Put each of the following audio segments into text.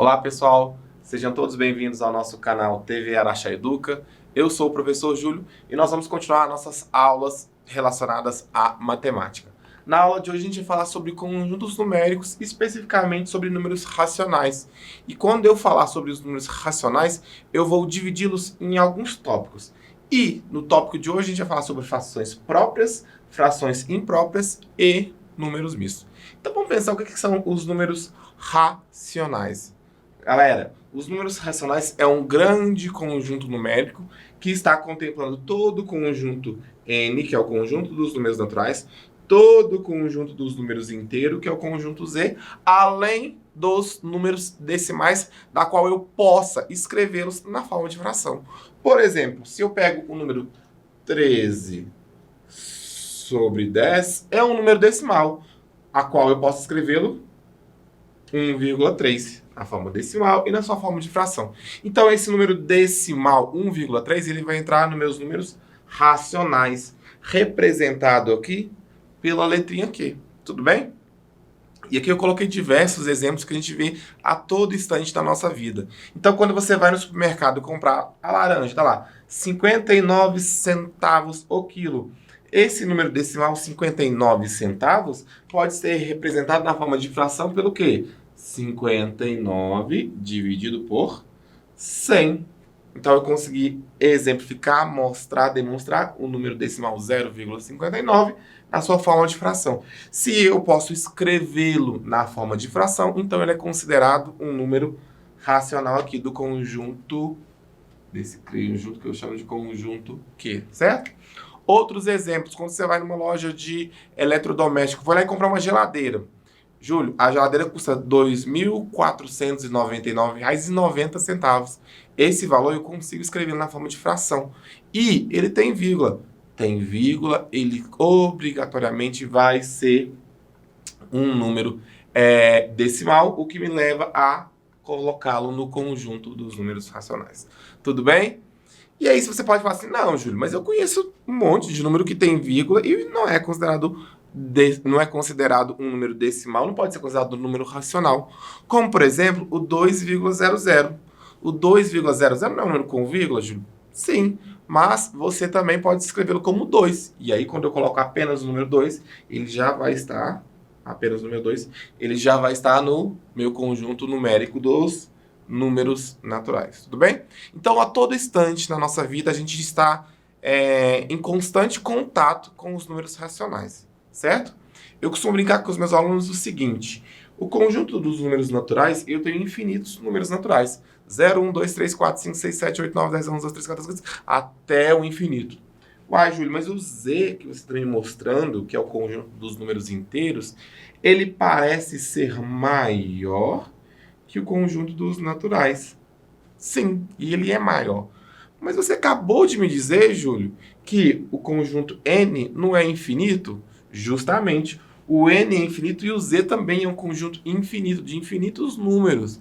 Olá pessoal, sejam todos bem-vindos ao nosso canal TV Araxá Educa. Eu sou o professor Júlio e nós vamos continuar nossas aulas relacionadas à matemática. Na aula de hoje a gente vai falar sobre conjuntos numéricos, especificamente sobre números racionais. E quando eu falar sobre os números racionais, eu vou dividi-los em alguns tópicos. E no tópico de hoje a gente vai falar sobre frações próprias, frações impróprias e números mistos. Então vamos pensar o que são os números racionais. Galera, os números racionais é um grande conjunto numérico que está contemplando todo o conjunto N, que é o conjunto dos números naturais, todo o conjunto dos números inteiros, que é o conjunto Z, além dos números decimais, da qual eu possa escrevê-los na forma de fração. Por exemplo, se eu pego o número 13 sobre 10, é um número decimal, a qual eu posso escrevê-lo 1,3 na forma decimal e na sua forma de fração. Então, esse número decimal 1,3, ele vai entrar nos meus números racionais, representado aqui pela letrinha Q. Tudo bem? E aqui eu coloquei diversos exemplos que a gente vê a todo instante da nossa vida. Então, quando você vai no supermercado comprar a laranja, tá lá, 59 centavos o quilo. Esse número decimal, 59 centavos, pode ser representado na forma de fração pelo quê? 59 dividido por 100. Então, eu consegui exemplificar, mostrar, demonstrar o número decimal 0,59 na sua forma de fração. Se eu posso escrevê-lo na forma de fração, então ele é considerado um número racional aqui do conjunto, desse conjunto que eu chamo de conjunto Q, certo? Outros exemplos, quando você vai numa loja de eletrodoméstico, vai lá e comprar uma geladeira. Júlio, a geladeira custa R$ 2.499,90. Esse valor eu consigo escrever na forma de fração. E ele tem vírgula. Tem vírgula, ele obrigatoriamente vai ser um número decimal, o que me leva a colocá-lo no conjunto dos números racionais. Tudo bem? E aí você pode falar assim, não, Júlio, mas eu conheço um monte de número que tem vírgula e não é considerado um número decimal, não pode ser considerado um número racional. Como, por exemplo, o 2,00. O 2,00 não é um número com vírgula, Júlio? Sim, mas você também pode escrevê-lo como 2. E aí, quando eu coloco apenas o número 2, ele já vai estar, apenas o número 2, ele já vai estar no meu conjunto numérico dos números naturais, tudo bem? Então, a todo instante na nossa vida, a gente está em constante contato com os números racionais, certo? Eu costumo brincar com os meus alunos o seguinte: o conjunto dos números naturais, eu tenho infinitos números naturais. 0, 1, 2, 3, 4, 5, 6, 7, 8, 9, 10, 11, 12, 13, 14, 15, até o infinito. Uai, Júlio, mas o Z que você está me mostrando, que é o conjunto dos números inteiros, ele parece ser maior que o conjunto dos naturais. Sim, e ele é maior. Mas você acabou de me dizer, Júlio, que o conjunto N não é infinito? Justamente. O N é infinito e o Z também é um conjunto infinito, de infinitos números.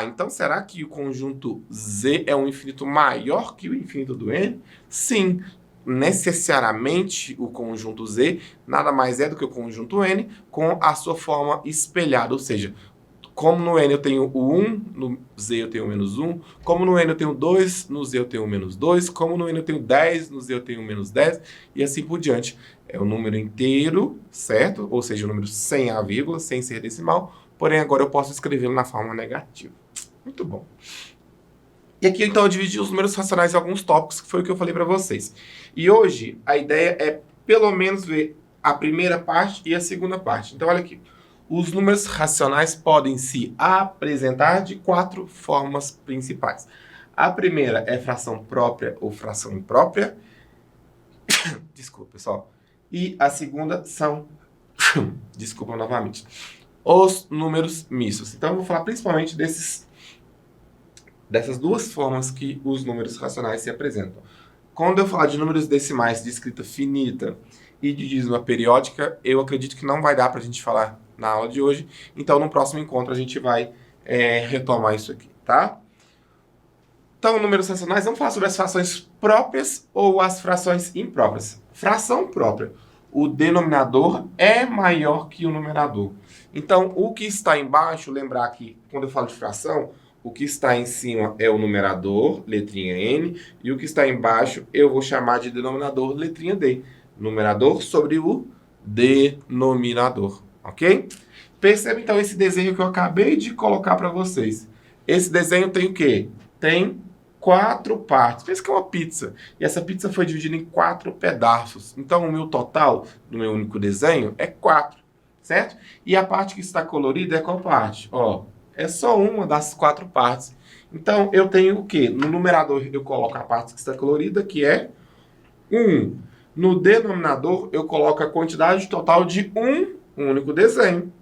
Então será que o conjunto Z é um infinito maior que o infinito do N? Sim. Necessariamente o conjunto Z nada mais é do que o conjunto N com a sua forma espelhada, ou seja, como no N eu tenho o 1, no Z eu tenho o menos 1. Como no N eu tenho 2, no Z eu tenho o menos 2. Como no N eu tenho 10, no Z eu tenho o menos 10. E assim por diante. É o número inteiro, certo? Ou seja, o número sem a vírgula, sem ser decimal. Porém, agora eu posso escrevê-lo na forma negativa. Muito bom. E aqui, então, eu dividi os números racionais em alguns tópicos, que foi o que eu falei para vocês. E hoje, a ideia é, pelo menos, ver a primeira parte e a segunda parte. Então, olha aqui. Os números racionais podem se apresentar de 4 formas principais. A primeira é fração própria ou fração imprópria. Desculpa, pessoal. E a segunda são, desculpa novamente, os números mistos. Então, eu vou falar principalmente dessas duas formas que os números racionais se apresentam. Quando eu falar de números decimais de escrita finita e de dízima periódica, eu acredito que não vai dar para a gente falar na aula de hoje. Então, no próximo encontro, a gente vai retomar isso aqui, tá? Então, números racionais, vamos falar sobre as frações próprias ou as frações impróprias. Fração própria. O denominador é maior que o numerador. Então, o que está embaixo, lembrar que quando eu falo de fração, O que está em cima é o numerador, letrinha N, e o que está embaixo eu vou chamar de denominador, letrinha D. Numerador sobre o denominador, ok? Perceba então esse desenho que eu acabei de colocar para vocês. Esse desenho tem o quê? Tem 4 partes. Pensa que é uma pizza. E essa pizza foi dividida em 4 pedaços. Então o meu total do meu único desenho é 4, certo? E a parte que está colorida é qual parte? Ó, é só uma das 4 partes. Então eu tenho o quê? No numerador eu coloco a parte que está colorida, que é 1. No denominador eu coloco a quantidade total de um único desenho.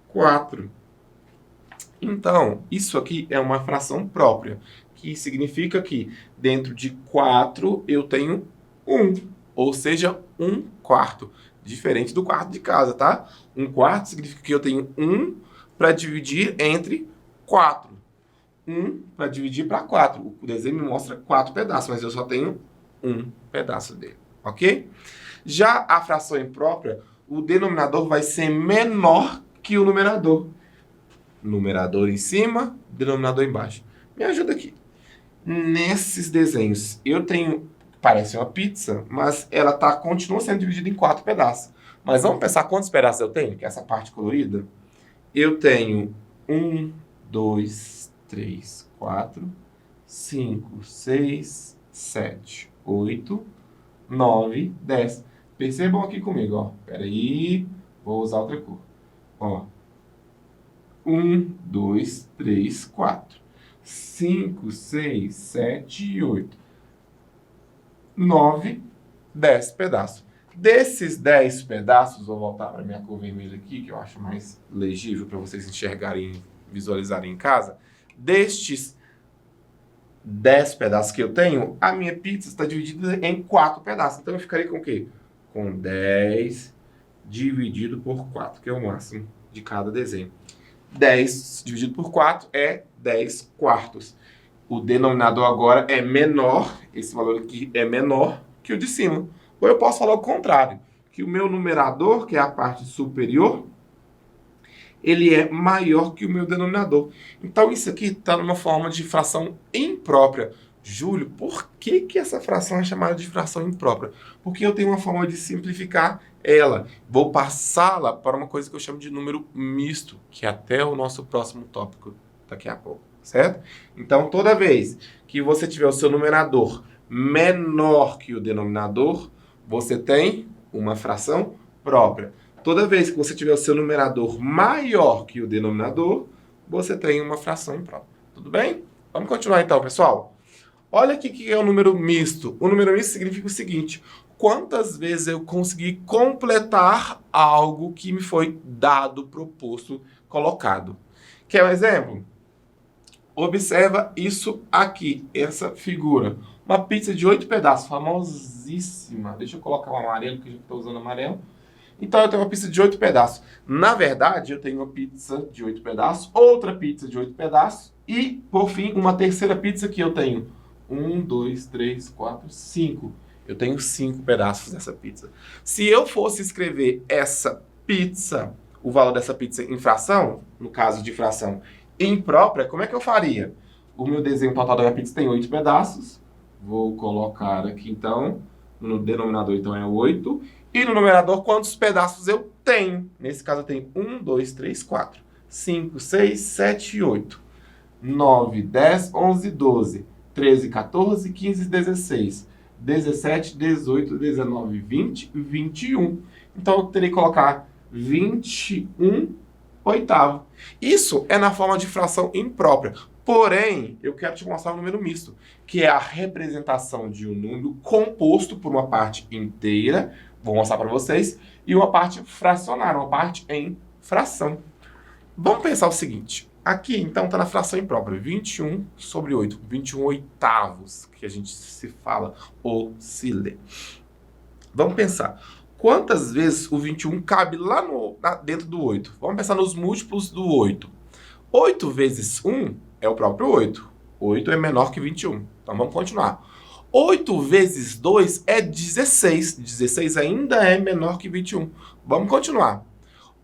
4. Então, isso aqui é uma fração própria, que significa que dentro de 4 eu tenho 1, ou seja, 1/4. Diferente do quarto de casa, tá? 1/4 significa que eu tenho 1 para dividir entre 4. 1 para dividir para 4. O desenho me mostra 4 pedaços, mas eu só tenho um pedaço dele, ok? Já a fração imprópria, o denominador vai ser menor que o numerador. Numerador em cima, denominador embaixo. Me ajuda aqui. Nesses desenhos, eu tenho, parece uma pizza, mas ela continua sendo dividida em 4 pedaços. Mas vamos pensar quantos pedaços eu tenho, que é essa parte colorida? Eu tenho 1, 2, 3, 4, 5, 6, 7, 8, 9, 10. Percebam aqui comigo, ó. Peraí, vou usar outra cor. Ó. 1, 2, 3, 4, 5, 6, 7 e 8, 9, 10 pedaços. Desses 10 pedaços, vou voltar para minha cor vermelha aqui, que eu acho mais legível para vocês enxergarem, visualizarem em casa. Destes 10 pedaços que eu tenho, a minha pizza está dividida em 4 pedaços. Então eu ficaria com o quê? Com 10 dividido por 4, que é o máximo de cada desenho. 10 dividido por 4 é 10/4. O denominador agora é menor, esse valor aqui é menor que o de cima. Ou eu posso falar o contrário, que o meu numerador, que é a parte superior, ele é maior que o meu denominador. Então isso aqui está numa forma de fração imprópria. Júlio, por que essa fração é chamada de fração imprópria? Porque eu tenho uma forma de simplificar ela. Vou passá-la para uma coisa que eu chamo de número misto, que é até o nosso próximo tópico daqui a pouco, certo? Então, toda vez que você tiver o seu numerador menor que o denominador, você tem uma fração própria. Toda vez que você tiver o seu numerador maior que o denominador, você tem uma fração imprópria. Tudo bem? Vamos continuar então, pessoal? Olha aqui que é o número misto. O número misto significa o seguinte: quantas vezes eu consegui completar algo que me foi dado, proposto, colocado. Quer um exemplo? Observa isso aqui, essa figura. Uma pizza de 8 pedaços, famosíssima. Deixa eu colocar o amarelo, porque eu já estou usando amarelo. Então eu tenho uma pizza de 8 pedaços. Na verdade, eu tenho uma pizza de 8 pedaços, outra pizza de 8 pedaços e, por fim, uma terceira pizza que eu tenho 1, 2, 3, 4, 5. Eu tenho 5 pedaços dessa pizza. Se eu fosse escrever essa pizza, o valor dessa pizza em fração, no caso de fração imprópria, como é que eu faria? O meu desenho total da minha pizza tem 8 pedaços. Vou colocar aqui, então, no denominador, então, é 8. E no numerador, quantos pedaços eu tenho? Nesse caso, eu tenho 1, 2, 3, 4, 5, 6, 7 e 8. 9, 10, 11, 12, 13, 14, 15, 16, 17, 18, 19, 20, 21. Então, eu teria que colocar 21 oitavo. Isso é na forma de fração imprópria. Porém, eu quero te mostrar o número misto, que é a representação de um número composto por uma parte inteira, vou mostrar para vocês, e uma parte fracionária, uma parte em fração. Vamos pensar o seguinte. Aqui, então, está na fração imprópria, 21 sobre 8, 21 oitavos, que a gente se fala ou se lê. Vamos pensar. Quantas vezes o 21 cabe lá dentro do 8? Vamos pensar nos múltiplos do 8. 8 vezes 1 é o próprio 8. 8 é menor que 21. Então, vamos continuar. 8 vezes 2 é 16. 16 ainda é menor que 21. Vamos continuar.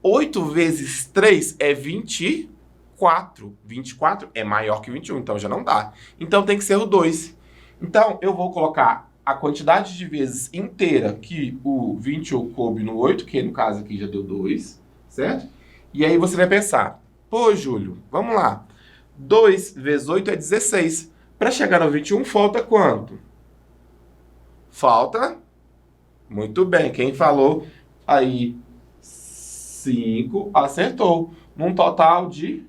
8 vezes 3 é 24. 24. 24 é maior que 21, então já não dá. Então tem que ser o 2. Então eu vou colocar a quantidade de vezes inteira que o 21 coube no 8, que no caso aqui já deu 2, certo? E aí você vai pensar, pô, Júlio, vamos lá. 2 vezes 8 é 16. Para chegar no 21, falta quanto? Falta? Muito bem, quem falou aí 5 acertou. Num total de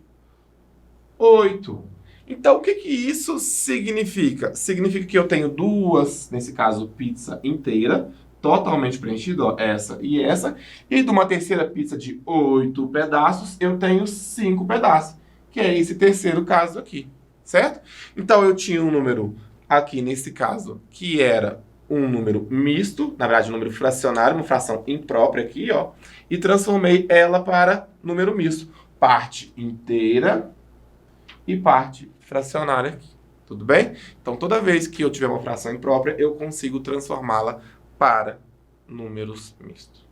8. Então, o que que isso significa? Significa que eu tenho duas, nesse caso, pizza inteira, totalmente preenchida, ó, essa e essa. E de uma terceira pizza de 8 pedaços, eu tenho 5 pedaços, que é esse terceiro caso aqui, certo? Então, eu tinha um número aqui, nesse caso, que era um número misto, na verdade, um número fracionário, uma fração imprópria aqui, ó, e transformei ela para número misto. Parte inteira e parte fracionária aqui. Tudo bem? Então, toda vez que eu tiver uma fração imprópria, eu consigo transformá-la para números mistos.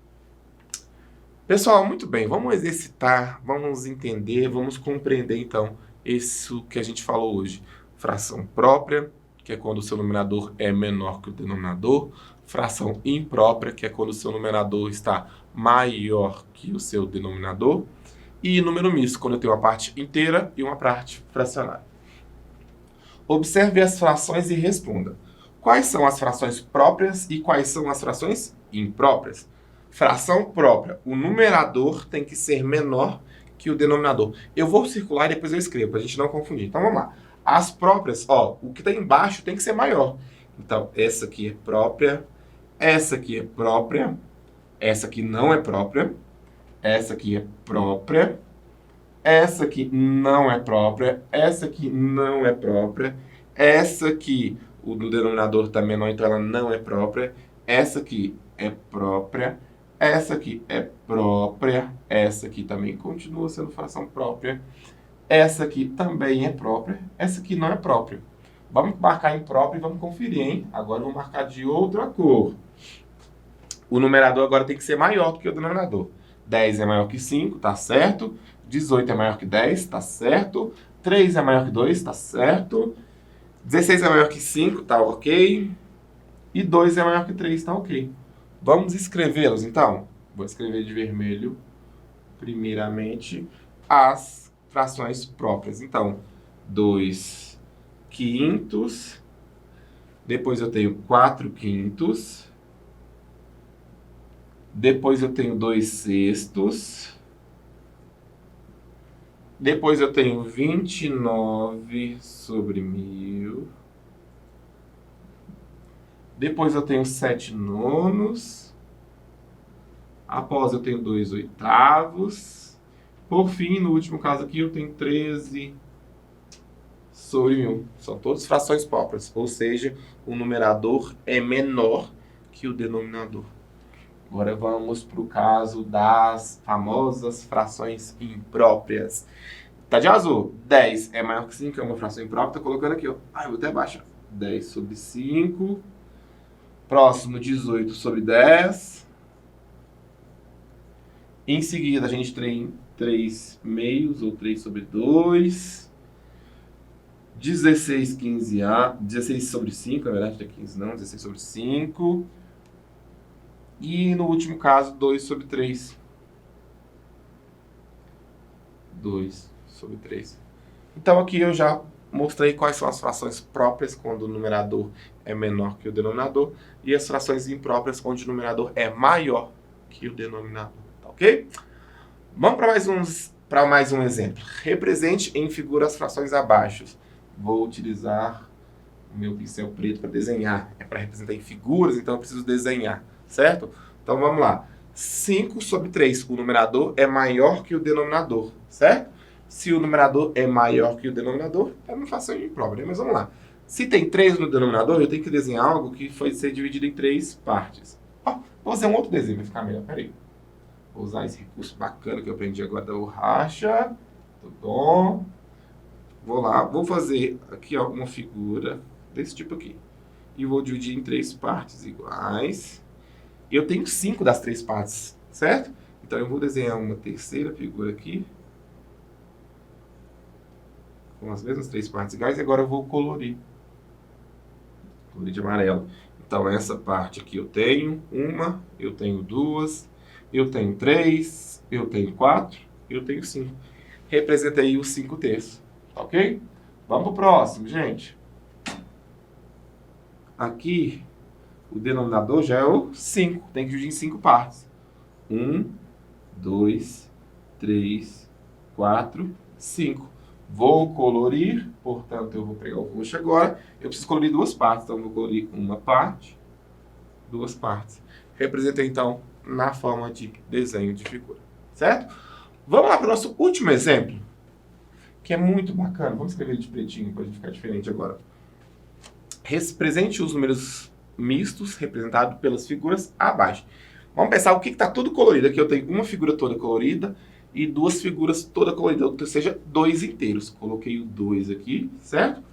Pessoal, muito bem. Vamos exercitar, vamos entender, vamos compreender, então, isso que a gente falou hoje. Fração própria, que é quando o seu numerador é menor que o denominador. Fração imprópria, que é quando o seu numerador está maior que o seu denominador. E número misto, quando eu tenho uma parte inteira e uma parte fracionária. Observe as frações e responda. Quais são as frações próprias e quais são as frações impróprias? Fração própria. O numerador tem que ser menor que o denominador. Eu vou circular e depois eu escrevo, para a gente não confundir. Então, vamos lá. As próprias, ó, o que está embaixo tem que ser maior. Então, essa aqui é própria, essa aqui é própria, essa aqui não é própria, essa aqui é própria, essa aqui não é própria, essa aqui não é própria, essa aqui, o do denominador está menor, então ela não é própria, essa aqui é própria, essa aqui é própria, essa aqui também continua sendo fração própria, essa aqui também é própria, essa aqui não é própria. Vamos marcar imprópria e vamos conferir, hein? Agora eu vou marcar de outra cor. O numerador agora tem que ser maior do que o denominador. 10 é maior que 5, tá certo? 18 é maior que 10, tá certo? 3 é maior que 2, tá certo? 16 é maior que 5, tá ok? E 2 é maior que 3, tá ok. Vamos escrevê-los, então? Vou escrever de vermelho, primeiramente, as frações próprias. Então, 2 quintos, depois eu tenho 4 quintos, depois eu tenho 2 sextos, depois eu tenho 29 sobre 1000, depois eu tenho 7 nonos, após eu tenho 2 oitavos, por fim, no último caso aqui, eu tenho 13 sobre 1000. São todas frações próprias, ou seja, o numerador é menor que o denominador. Agora vamos para o caso das famosas frações impróprias. Tá de azul. 10 é maior que 5, é uma fração imprópria. Tô colocando aqui, ó. Ah, eu vou até baixar. 10 sobre 5. Próximo, 18 sobre 10. Em seguida, a gente tem 3 meios, ou 3 sobre 2. 16 sobre 5, na verdade, não é 15 não. 16 sobre 5. E no último caso, 2 sobre 3. 2 sobre 3. Então aqui eu já mostrei quais são as frações próprias quando o numerador é menor que o denominador e as frações impróprias quando o numerador é maior que o denominador. Tá ok? Vamos para mais um exemplo. Represente em figura as frações abaixo. Vou utilizar o meu pincel preto para desenhar. É para representar em figuras, então eu preciso desenhar. Certo? Então vamos lá. 5 sobre 3. O numerador é maior que o denominador. Certo? Se o numerador é maior que o denominador, é uma fração imprópria. Mas vamos lá. Se tem 3 no denominador, eu tenho que desenhar algo que foi ser dividido em 3 partes. Ó, vou fazer um outro desenho, vai ficar melhor. Peraí. Vou usar esse recurso bacana que eu aprendi agora da borracha. Tá bom. Vou lá. Vou fazer aqui ó, uma figura desse tipo aqui. E vou dividir em 3 partes iguais. Eu tenho 5 das 3 partes, certo? Então eu vou desenhar uma terceira figura aqui. com as mesmas 3 partes iguais, e agora eu vou colorir. Colorir de amarelo. Então, essa parte aqui eu tenho 1, eu tenho 2, eu tenho 3, eu tenho 4, eu tenho 5. Representei os 5/3, ok? Vamos pro próximo, gente. Aqui, o denominador já é o 5. Tem que dividir em 5 partes. 1, 2, 3, 4, 5. Vou colorir, portanto, eu vou pegar o roxo agora. Eu preciso colorir 2 partes, então eu vou colorir uma parte, 2 partes. Representei, então, na forma de desenho de figura, certo? Vamos lá para o nosso último exemplo, que é muito bacana. Vamos escrever ele de pretinho para ficar diferente agora. Represente os números mistos representados pelas figuras abaixo. Vamos pensar o que está tudo colorido. Aqui eu tenho uma figura toda colorida e 2 figuras toda coloridas, ou seja, 2 inteiros. Coloquei o 2 aqui, certo?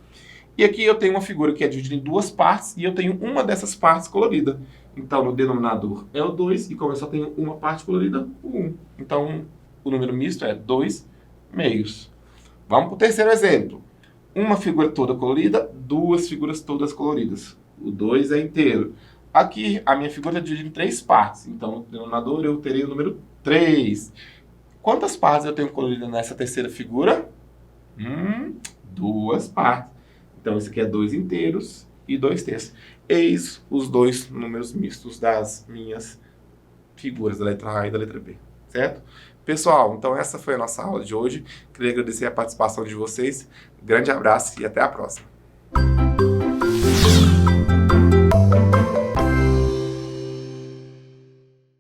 E aqui eu tenho uma figura que é dividida em 2 partes e eu tenho uma dessas partes colorida. Então, no denominador é o 2 e como eu só tenho uma parte colorida, o 1. Então, o número misto é 2 meios. Vamos para o terceiro exemplo. Uma figura toda colorida, 2 figuras todas coloridas. O 2 é inteiro. Aqui, a minha figura é dividida em 3 partes. Então, no denominador eu terei o número 3. Quantas partes eu tenho colorida nessa terceira figura? 2 partes. Então, esse aqui é 2 inteiros e 2/3. Eis os 2 números mistos das minhas figuras, da letra A e da letra B. Certo? Pessoal, então essa foi a nossa aula de hoje. Queria agradecer a participação de vocês. Grande abraço e até a próxima.